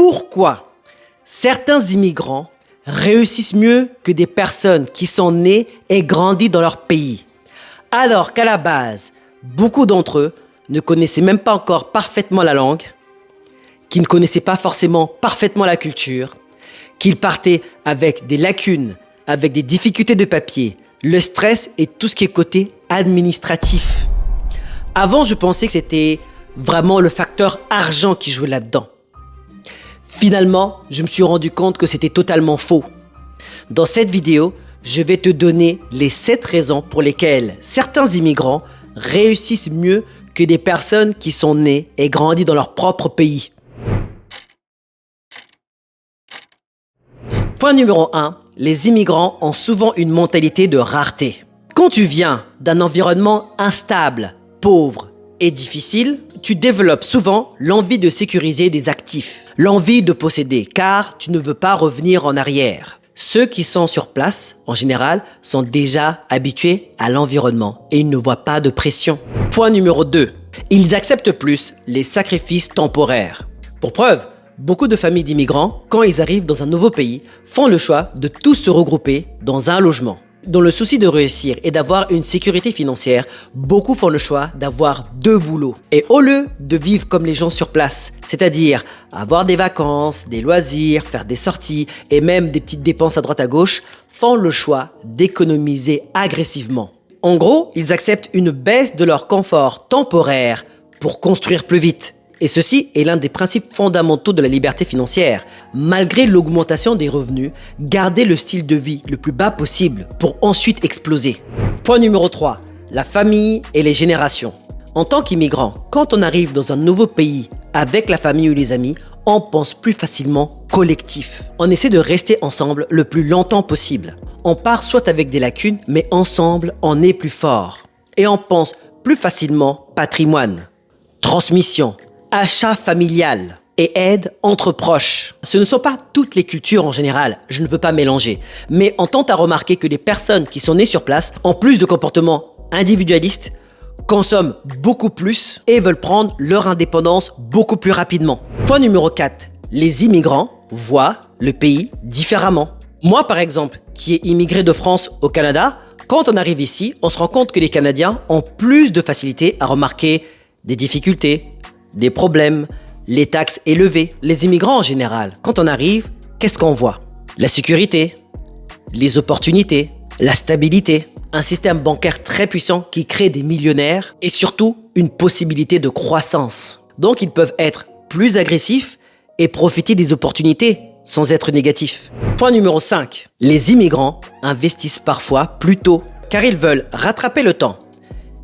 Pourquoi certains immigrants réussissent mieux que des personnes qui sont nées et grandies dans leur pays, alors qu'à la base, beaucoup d'entre eux ne connaissaient même pas encore parfaitement la langue, qui ne connaissaient pas forcément parfaitement la culture, qu'ils partaient avec des lacunes, avec des difficultés de papier, le stress et tout ce qui est côté administratif. Avant, je pensais que c'était vraiment le facteur argent qui jouait là-dedans. Finalement, je me suis rendu compte que c'était totalement faux. Dans cette vidéo, je vais te donner les 7 raisons pour lesquelles certains immigrants réussissent mieux que des personnes qui sont nées et grandies dans leur propre pays. Point numéro 1, les immigrants ont souvent une mentalité de rareté. Quand tu viens d'un environnement instable, pauvre et difficile, tu développes souvent l'envie de sécuriser des actifs, l'envie de posséder, car tu ne veux pas revenir en arrière. Ceux qui sont sur place, en général, sont déjà habitués à l'environnement et ils ne voient pas de pression. Point numéro 2, ils acceptent plus les sacrifices temporaires. Pour preuve, beaucoup de familles d'immigrants, quand ils arrivent dans un nouveau pays, font le choix de tous se regrouper dans un logement. Dans le souci de réussir et d'avoir une sécurité financière, beaucoup font le choix d'avoir 2 boulots. Et au lieu de vivre comme les gens sur place, c'est-à-dire avoir des vacances, des loisirs, faire des sorties et même des petites dépenses à droite à gauche, font le choix d'économiser agressivement. En gros, ils acceptent une baisse de leur confort temporaire pour construire plus vite. Et ceci est l'un des principes fondamentaux de la liberté financière. Malgré l'augmentation des revenus, garder le style de vie le plus bas possible pour ensuite exploser. Point numéro 3, la famille et les générations. En tant qu'immigrant, quand on arrive dans un nouveau pays avec la famille ou les amis, on pense plus facilement collectif. On essaie de rester ensemble le plus longtemps possible. On part soit avec des lacunes, mais ensemble, on est plus fort. Et on pense plus facilement patrimoine, transmission, achat familial et aide entre proches. Ce ne sont pas toutes les cultures en général, je ne veux pas mélanger, mais on tente à remarquer que les personnes qui sont nées sur place, en plus de comportements individualistes, consomment beaucoup plus et veulent prendre leur indépendance beaucoup plus rapidement. Point numéro 4, les immigrants voient le pays différemment. Moi par exemple, qui ai immigré de France au Canada, quand on arrive ici, on se rend compte que les Canadiens ont plus de facilité à remarquer des difficultés, des problèmes, les taxes élevées. Les immigrants en général, quand on arrive, qu'est-ce qu'on voit? La sécurité, les opportunités, la stabilité, un système bancaire très puissant qui crée des millionnaires et surtout une possibilité de croissance. Donc ils peuvent être plus agressifs et profiter des opportunités sans être négatifs. Point numéro 5, les immigrants investissent parfois plus tôt car ils veulent rattraper le temps,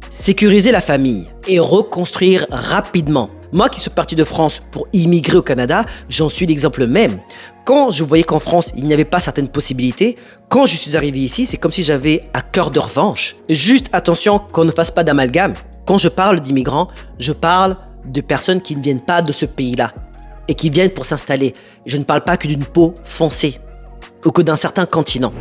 sécuriser la famille et reconstruire rapidement. Moi qui suis parti de France pour immigrer au Canada, j'en suis l'exemple même. Quand je voyais qu'en France, il n'y avait pas certaines possibilités, quand je suis arrivé ici, c'est comme si j'avais un cœur de revanche. Juste attention qu'on ne fasse pas d'amalgame. Quand je parle d'immigrants, je parle de personnes qui ne viennent pas de ce pays-là et qui viennent pour s'installer. Je ne parle pas que d'une peau foncée ou que d'un certain continent.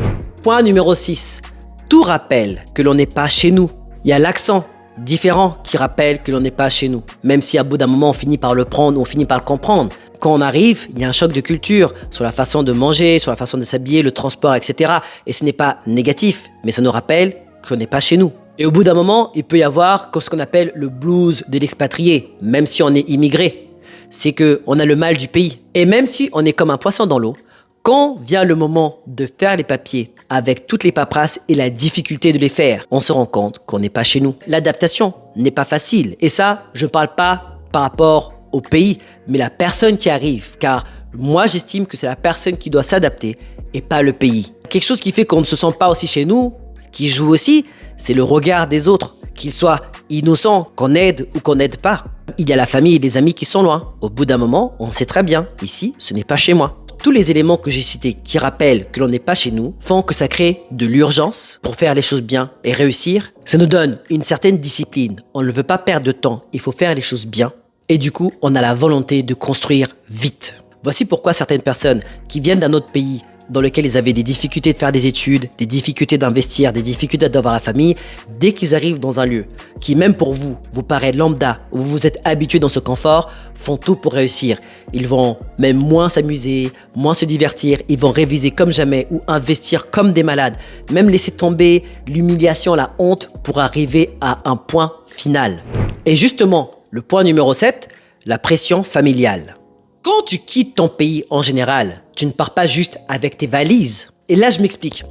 Point numéro 6. Tout rappelle que l'on n'est pas chez nous. Il y a l'accent différent qui rappelle que l'on n'est pas chez nous. Même si à bout d'un moment on finit par le prendre, on finit par le comprendre. Quand on arrive, il y a un choc de culture sur la façon de manger, sur la façon de s'habiller, le transport, etc. Et ce n'est pas négatif, mais ça nous rappelle qu'on n'est pas chez nous. Et au bout d'un moment, il peut y avoir ce qu'on appelle le blues de l'expatrié, même si on est immigré. C'est qu'on a le mal du pays. Et même si on est comme un poisson dans l'eau, quand vient le moment de faire les papiers, avec toutes les paperasses et la difficulté de les faire, on se rend compte qu'on n'est pas chez nous. L'adaptation n'est pas facile. Et ça, je ne parle pas par rapport au pays, mais la personne qui arrive. Car moi, j'estime que c'est la personne qui doit s'adapter et pas le pays. Quelque chose qui fait qu'on ne se sent pas aussi chez nous, qui joue aussi, c'est le regard des autres. Qu'ils soient innocents, qu'on aide ou qu'on n'aide pas. Il y a la famille et les amis qui sont loin. Au bout d'un moment, on sait très bien, ici, ce n'est pas chez moi. Tous les éléments que j'ai cités qui rappellent que l'on n'est pas chez nous font que ça crée de l'urgence pour faire les choses bien et réussir. Ça nous donne une certaine discipline. On ne veut pas perdre de temps, il faut faire les choses bien. Et du coup, on a la volonté de construire vite. Voici pourquoi certaines personnes qui viennent d'un autre pays dans lesquels ils avaient des difficultés de faire des études, des difficultés d'investir, des difficultés d'avoir la famille, dès qu'ils arrivent dans un lieu qui, même pour vous, vous paraît lambda, où vous vous êtes habitué dans ce confort, font tout pour réussir. Ils vont même moins s'amuser, moins se divertir, ils vont réviser comme jamais ou investir comme des malades, même laisser tomber l'humiliation, la honte pour arriver à un point final. Et justement, le point numéro 7, la pression familiale. Quand tu quittes ton pays en général, tu ne pars pas juste avec tes valises. Et là, je m'explique.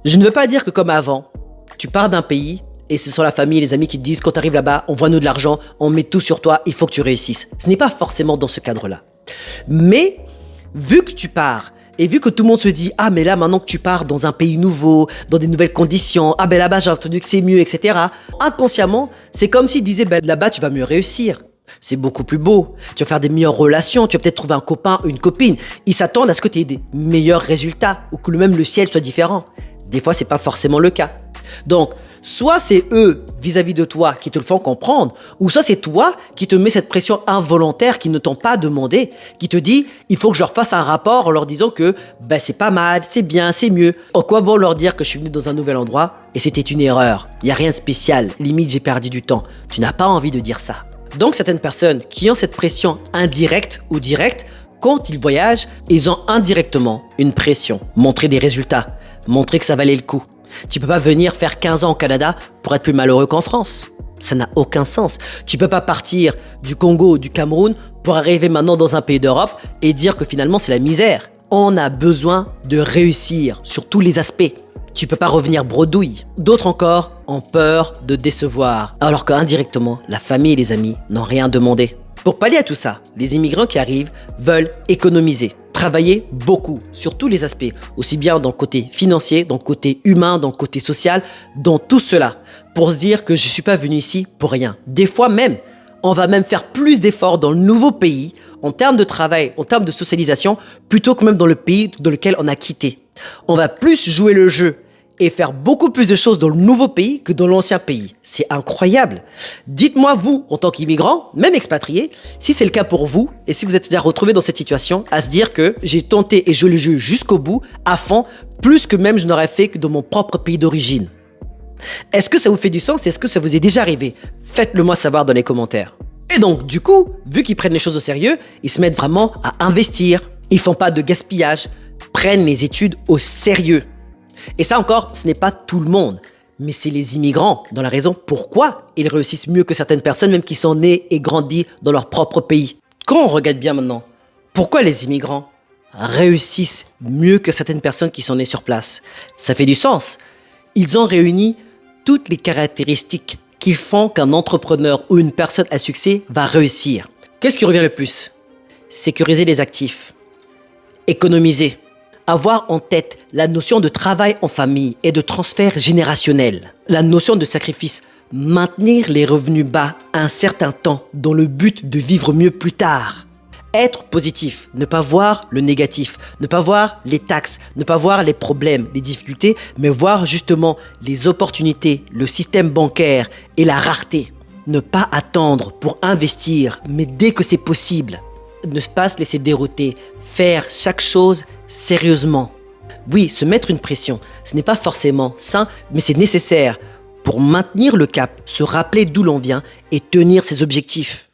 Je ne veux pas dire que comme avant, tu pars d'un pays et ce sont la famille et les amis qui te disent quand tu arrives là-bas, envoie-nous de l'argent, on met tout sur toi, il faut que tu réussisses. Ce n'est pas forcément dans ce cadre-là. Mais vu que tu pars et vu que tout le monde se dit « Ah, mais là, maintenant que tu pars dans un pays nouveau, dans des nouvelles conditions, ah ben là-bas, j'ai entendu que c'est mieux, etc. » Inconsciemment, c'est comme s'ils disaient « Là-bas, tu vas mieux réussir. » C'est beaucoup plus beau. Tu vas faire des meilleures relations. Tu vas peut-être trouver un copain, une copine. Ils s'attendent à ce que tu aies des meilleurs résultats ou que même le ciel soit différent. Des fois, c'est pas forcément le cas. Donc, soit c'est eux vis-à-vis de toi qui te le font comprendre, ou soit c'est toi qui te mets cette pression involontaire qu'ils ne t'ont pas demandé, qui te dit il faut que je leur fasse un rapport en leur disant que c'est pas mal, c'est bien, c'est mieux. En quoi bon leur dire que je suis venu dans un nouvel endroit et c'était une erreur. Il n'y a rien de spécial. Limite, j'ai perdu du temps. Tu n'as pas envie de dire ça. Donc certaines personnes qui ont cette pression indirecte ou directe, quand ils voyagent, ils ont indirectement une pression. Montrer des résultats, montrer que ça valait le coup. Tu peux pas venir faire 15 ans au Canada pour être plus malheureux qu'en France. Ça n'a aucun sens. Tu peux pas partir du Congo ou du Cameroun pour arriver maintenant dans un pays d'Europe et dire que finalement c'est la misère. On a besoin de réussir sur tous les aspects. Tu peux pas revenir bredouille. D'autres encore ont peur de décevoir, alors qu'indirectement, la famille et les amis n'ont rien demandé. Pour pallier à tout ça, les immigrants qui arrivent veulent économiser, travailler beaucoup sur tous les aspects, aussi bien dans le côté financier, dans le côté humain, dans le côté social, dans tout cela, pour se dire que je suis pas venu ici pour rien. Des fois même, on va même faire plus d'efforts dans le nouveau pays, en termes de travail, en termes de socialisation, plutôt que même dans le pays dans lequel on a quitté. On va plus jouer le jeu et faire beaucoup plus de choses dans le nouveau pays que dans l'ancien pays. C'est incroyable. Dites-moi, vous, en tant qu'immigrant, même expatrié, si c'est le cas pour vous et si vous êtes déjà retrouvé dans cette situation à se dire que j'ai tenté et joué le jeu jusqu'au bout, à fond, plus que même je n'aurais fait que dans mon propre pays d'origine. Est-ce que ça vous fait du sens et est-ce que ça vous est déjà arrivé? Faites-le moi savoir dans les commentaires. Et donc, du coup, vu qu'ils prennent les choses au sérieux, ils se mettent vraiment à investir. Ils font pas de gaspillage, prennent les études au sérieux. Et ça encore, ce n'est pas tout le monde, mais c'est les immigrants dans la raison pourquoi ils réussissent mieux que certaines personnes, même qui sont nées et grandis dans leur propre pays. Quand on regarde bien maintenant, pourquoi les immigrants réussissent mieux que certaines personnes qui sont nées sur place? Ça fait du sens. Ils ont réuni toutes les caractéristiques qui font qu'un entrepreneur ou une personne à succès va réussir. Qu'est-ce qui revient le plus? Sécuriser les actifs, économiser, avoir en tête la notion de travail en famille et de transfert générationnel, la notion de sacrifice, maintenir les revenus bas un certain temps dans le but de vivre mieux plus tard. Être positif, ne pas voir le négatif, ne pas voir les taxes, ne pas voir les problèmes, les difficultés, mais voir justement les opportunités, le système bancaire et la rareté. Ne pas attendre pour investir, mais dès que c'est possible. Ne pas se laisser dérouter, faire chaque chose sérieusement. Oui, se mettre une pression, ce n'est pas forcément sain, mais c'est nécessaire pour maintenir le cap, se rappeler d'où l'on vient et tenir ses objectifs.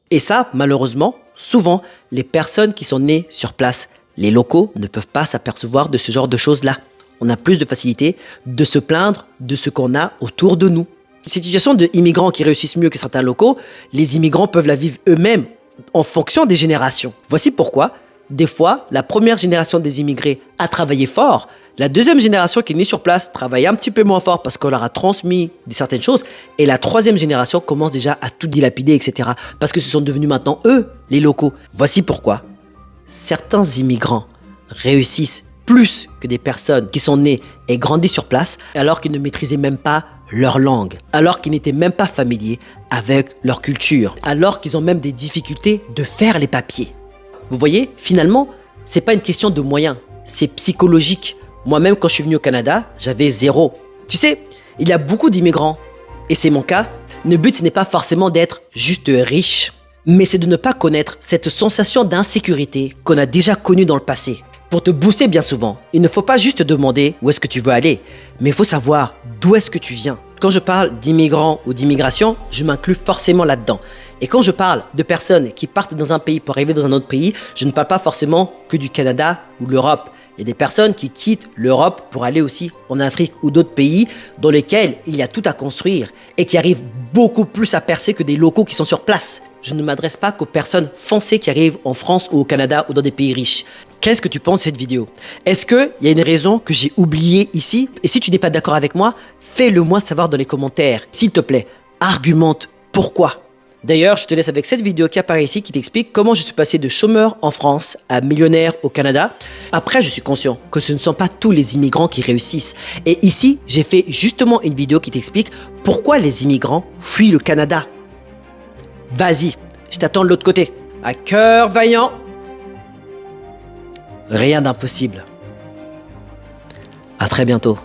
Et ça, malheureusement, souvent, les personnes qui sont nées sur place, les locaux, ne peuvent pas s'apercevoir de ce genre de choses-là. On a plus de facilité de se plaindre de ce qu'on a autour de nous. Cette situation d'immigrants qui réussissent mieux que certains locaux, les immigrants peuvent la vivre eux-mêmes en fonction des générations. Voici pourquoi, des fois, la première génération des immigrés a travaillé fort. La deuxième génération qui est née sur place travaille un petit peu moins fort parce qu'on leur a transmis certaines choses. Et la troisième génération commence déjà à tout dilapider, etc. Parce que ce sont devenus maintenant eux, les locaux. Voici pourquoi certains immigrants réussissent plus que des personnes qui sont nées et grandies sur place alors qu'ils ne maîtrisaient même pas leur langue, alors qu'ils n'étaient même pas familiers avec leur culture, alors qu'ils ont même des difficultés de faire les papiers. Vous voyez, finalement, c'est pas une question de moyens, c'est psychologique. Moi-même, quand je suis venu au Canada, j'avais 0. Tu sais, il y a beaucoup d'immigrants, et c'est mon cas. Le but, ce n'est pas forcément d'être juste riche, mais c'est de ne pas connaître cette sensation d'insécurité qu'on a déjà connue dans le passé. Pour te booster bien souvent, il ne faut pas juste te demander où est-ce que tu veux aller, mais il faut savoir d'où est-ce que tu viens. Quand je parle d'immigrants ou d'immigration, je m'inclus forcément là-dedans. Et quand je parle de personnes qui partent dans un pays pour arriver dans un autre pays, je ne parle pas forcément que du Canada ou de l'Europe. Il y a des personnes qui quittent l'Europe pour aller aussi en Afrique ou d'autres pays dans lesquels il y a tout à construire et qui arrivent beaucoup plus à percer que des locaux qui sont sur place. Je ne m'adresse pas qu'aux personnes foncées qui arrivent en France ou au Canada ou dans des pays riches. Qu'est-ce que tu penses de cette vidéo? Est-ce qu'il y a une raison que j'ai oubliée ici? Et si tu n'es pas d'accord avec moi, fais-le moi savoir dans les commentaires. S'il te plaît, argumente pourquoi. D'ailleurs, je te laisse avec cette vidéo qui apparaît ici qui t'explique comment je suis passé de chômeur en France à millionnaire au Canada. Après, je suis conscient que ce ne sont pas tous les immigrants qui réussissent. Et ici, j'ai fait justement une vidéo qui t'explique pourquoi les immigrants fuient le Canada. Vas-y, je t'attends de l'autre côté. À cœur vaillant. Rien d'impossible. À très bientôt.